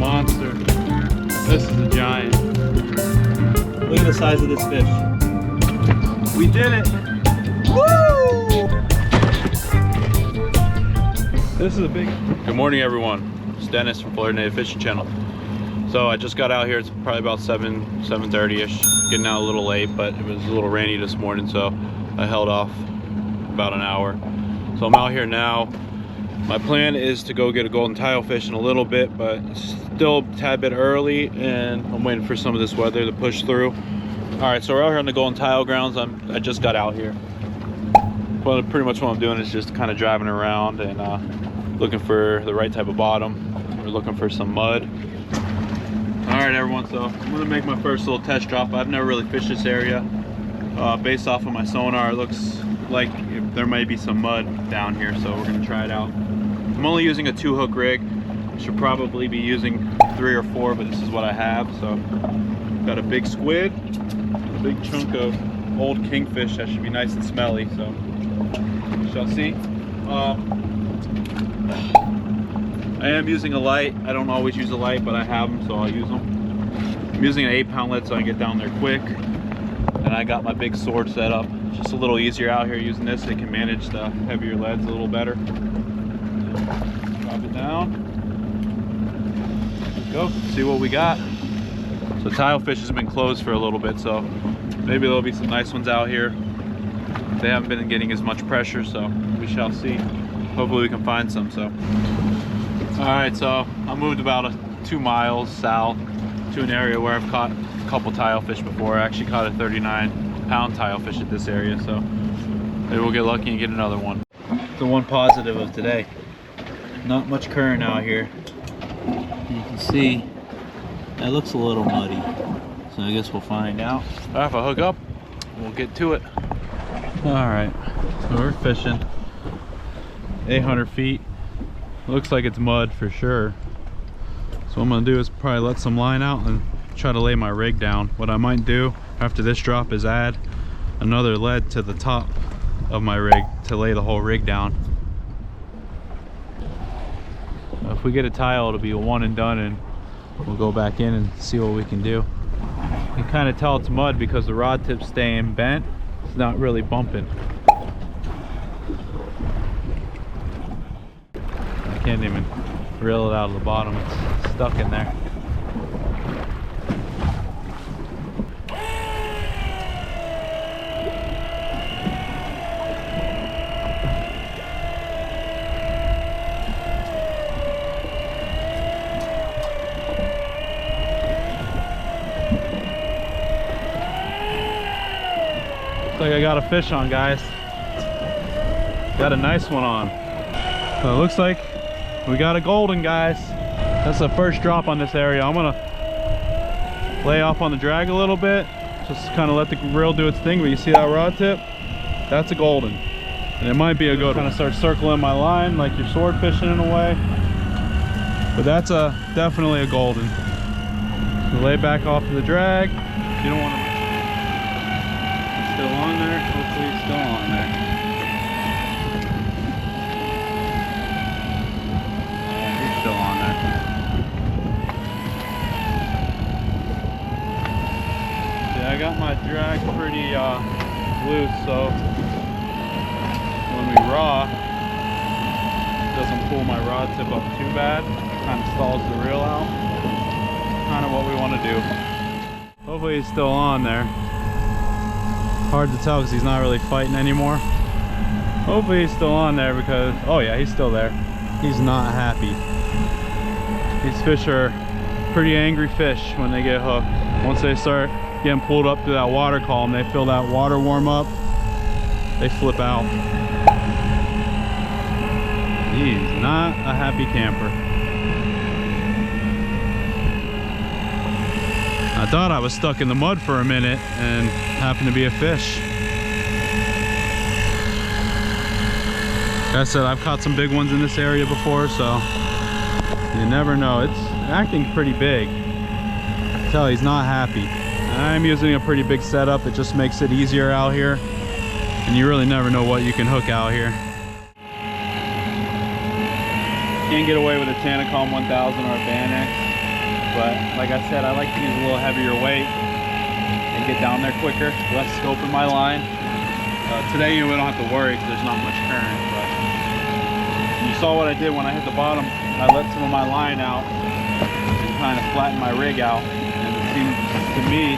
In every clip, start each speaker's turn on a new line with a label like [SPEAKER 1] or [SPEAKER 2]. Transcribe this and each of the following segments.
[SPEAKER 1] monster. This is a giant.
[SPEAKER 2] Look at the size of this fish.
[SPEAKER 1] We did it.
[SPEAKER 2] Woo!
[SPEAKER 1] This is a big. Good morning, everyone. It's Dennis from Florida Native Fishing Channel. So I just got out here. It's probably about 7:30ish. Getting out a little late, but it was a little rainy this morning, so I held off about an hour. So I'm out here now. My plan is to go get a golden tilefish in a little bit, but it's still a tad bit early, and I'm waiting for some of this weather to push through. All right, so we're out here on the Golden Tile grounds. I just got out here. Well, pretty much what I'm doing is just kind of driving around and looking for the right type of bottom. We're looking for some mud. All right, everyone, so I'm gonna make my first little test drop. I've never really fished this area. Based off of my sonar, it looks like there might be some mud down here, so we're gonna try it out. I'm only using a 2-hook rig. I should probably be using 3 or 4, but this is what I have. So got a big squid, a big chunk of old kingfish that should be nice and smelly, so we shall see. I am using a light. I don't always use a light, but I have them, so I'll use them. I'm using an 8-pound lead so I can get down there quick. And I got my big sword set up. It's just a little easier out here using this. It can manage the heavier leads a little better. Drop it down. Go, see what we got. So tilefish has been closed for a little bit, so maybe there'll be some nice ones out here. They haven't been getting as much pressure, so we shall see. Hopefully we can find some. So, all right, so I moved about 2 miles south to an area where I've caught a couple tilefish before. I actually caught a 39-pound tilefish at this area, so maybe we'll get lucky and get another one. The one positive of today, not much current out here. You can see it looks a little muddy, so I guess we'll find out. If I hook up, we'll get to it. All right, so we're fishing 800 feet. Looks like it's mud for sure. So what I'm gonna do is probably let some line out and try to lay my rig down. What I might do after this drop is add another lead to the top of my rig to lay the whole rig down. If we get a tile, it'll be a one and done, and we'll go back in and see what we can do. You can kind of tell it's mud because the rod tip's staying bent. It's not really bumping. I can't even reel it out of the bottom. It's stuck in there. Looks like I got a fish on, guys. Got a nice one on. So it looks like we got a golden, guys. That's the first drop on this area. I'm gonna lay off on the drag a little bit, just kind of let the reel do its thing. But you see that rod tip? That's a golden, and it might be a good one. Kind of start circling my line like you're sword fishing in a way, but that's definitely a golden. So lay back off to the drag. You don't want to. It's still on there. Hopefully it's still on there. Still on there. Yeah, I got my drag pretty loose, so when we raw, it doesn't pull my rod tip up too bad. Kind of stalls the reel out. Kind of what we want to do. Hopefully he's still on there. Hard to tell because he's not really fighting anymore. Hopefully he's still on there because, oh yeah, he's still there. He's not happy. These fish are pretty angry fish when they get hooked. Once they start getting pulled up to that water column, they feel that water warm up, they flip out. He's not a happy camper. I thought I was stuck in the mud for a minute and happened to be a fish. Like I said, I've caught some big ones in this area before, so you never know. It's acting pretty big. Tell he's not happy. I'm using a pretty big setup. It just makes it easier out here, and you really never know what you can hook out here. Can't get away with a Tanakom 1000 or a Banex. but like I said, I like to use a little heavier weight and get down there quicker, less scope in my line. Today we don't have to worry because there's not much current, but you saw what I did when I hit the bottom. I let some of my line out and kind of flattened my rig out, and it seemed to me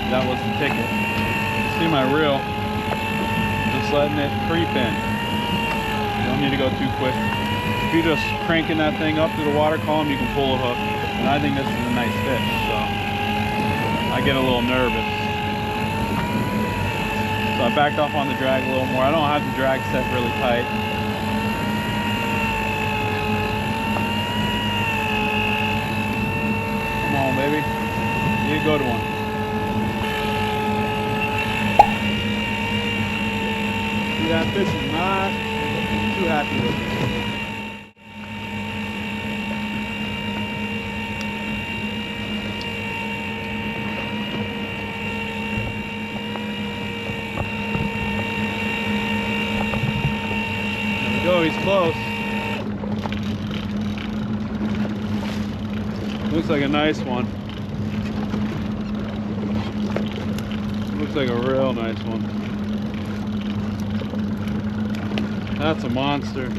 [SPEAKER 1] that was the ticket. You see my reel, just letting it creep in. You don't need to go too quick. If you're just cranking that thing up to the water column, you can pull a hook. And I think this is a nice fish, so I get a little nervous. So I backed off on the drag a little more. I don't have the drag set really tight. Come on, baby. You go to one. See, that fish is not too happy with it. There we go, he's close. Looks like a nice one. Looks like a real nice one. That's a monster.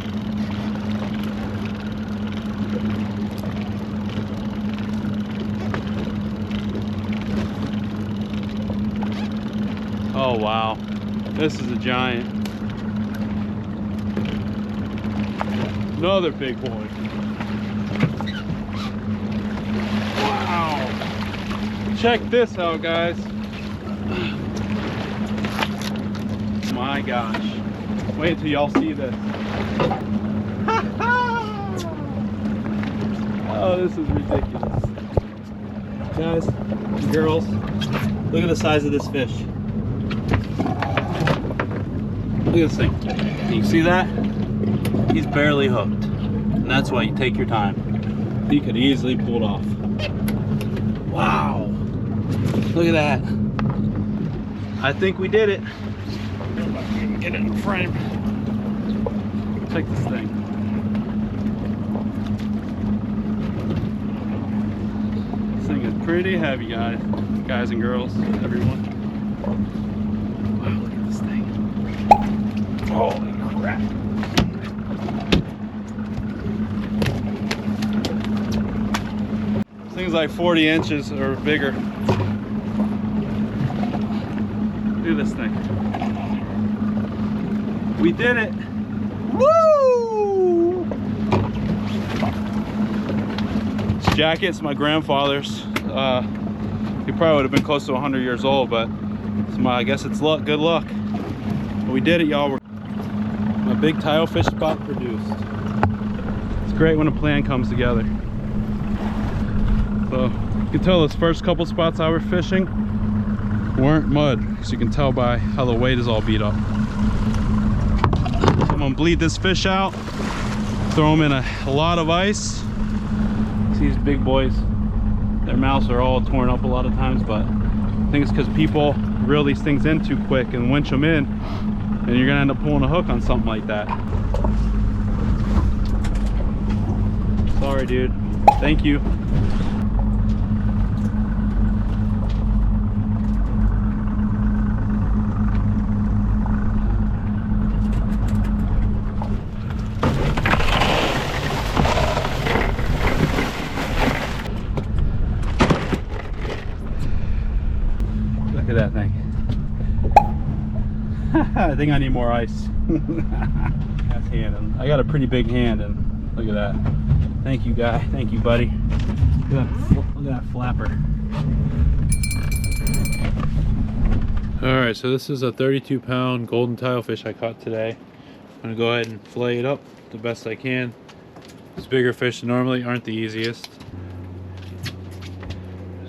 [SPEAKER 1] Oh wow, this is a giant. Another big boy. Wow. Check this out, guys. My gosh. Wait till y'all see this. Oh, this is ridiculous.
[SPEAKER 2] Guys, girls, look at the size of this fish.
[SPEAKER 1] Look at this thing. Can you see that? He's barely hooked. And that's why you take your time. He could easily pull it off. Wow. Look at that. I think we did it. Get it in the frame. Check this thing. This thing is pretty heavy, guys and girls, everyone. Wow, look at this thing. Holy crap. This thing's like 40 inches or bigger. Look at this thing. We did it! Woo! This jacket's my grandfather's. He probably would have been close to 100 years old, but it's I guess it's luck, good luck. But we did it, y'all. My big tile fish spot produced. It's great when a plan comes together. So you can tell those first couple spots I was fishing weren't mud, so you can tell by how the weight is all beat up. I'm gonna bleed this fish out, throw them in a lot of ice. See these big boys, their mouths are all torn up a lot of times, but I think it's because people reel these things in too quick and winch them in, and you're gonna end up pulling a hook on something like that. Sorry, dude. Thank you. Look at that thing. I think I need more ice. That's hand. I got a pretty big hand, and look at that. Thank you, guy. Thank you, buddy. Look at that flapper. All right, so this is a 32-pound golden tilefish I caught today. I'm gonna go ahead and fillet it up the best I can. These bigger fish normally aren't the easiest.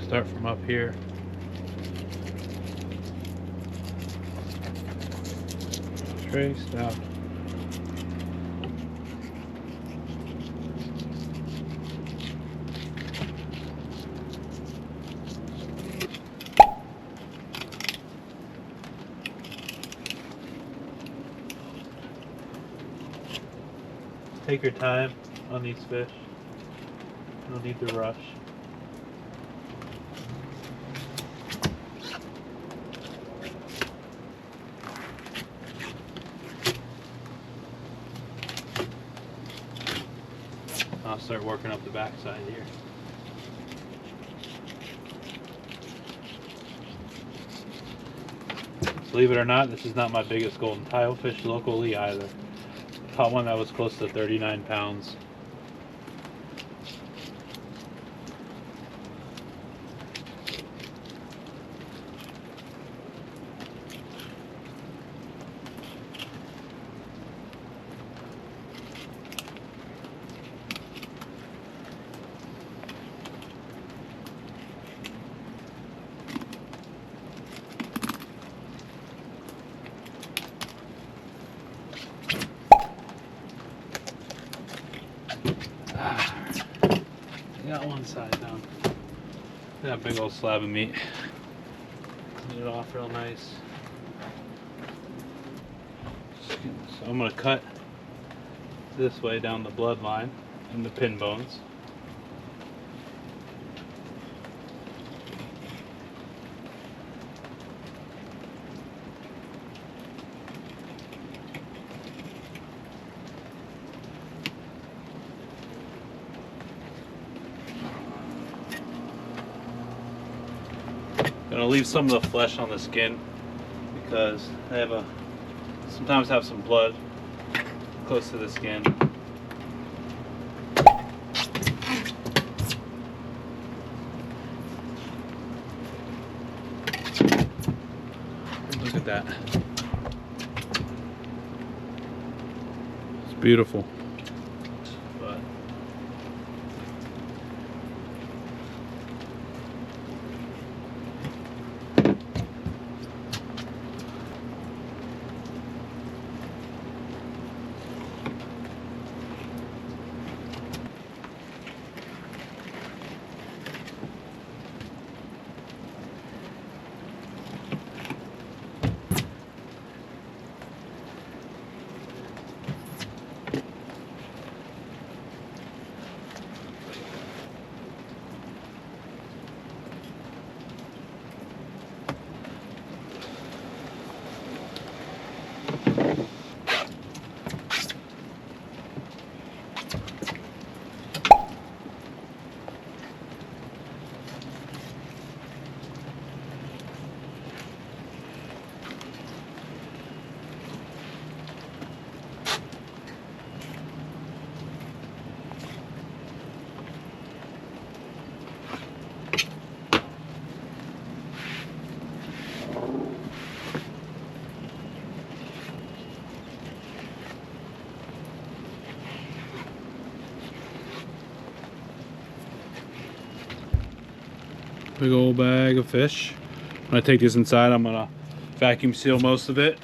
[SPEAKER 1] Start from up here. Traced out. Take your time on these fish. No need to rush. I'll start working up the backside here. Believe it or not, this is not my biggest golden tilefish locally either. Caught one that was close to 39 pounds. Got one side down. Got a big old slab of meat. Clean it off real nice. So I'm gonna cut this way down the bloodline and the pin bones. Gonna leave some of the flesh on the skin because they have sometimes have some blood close to the skin. Look at that. It's beautiful. But big old bag of fish. When I take this inside, I'm gonna vacuum seal most of it.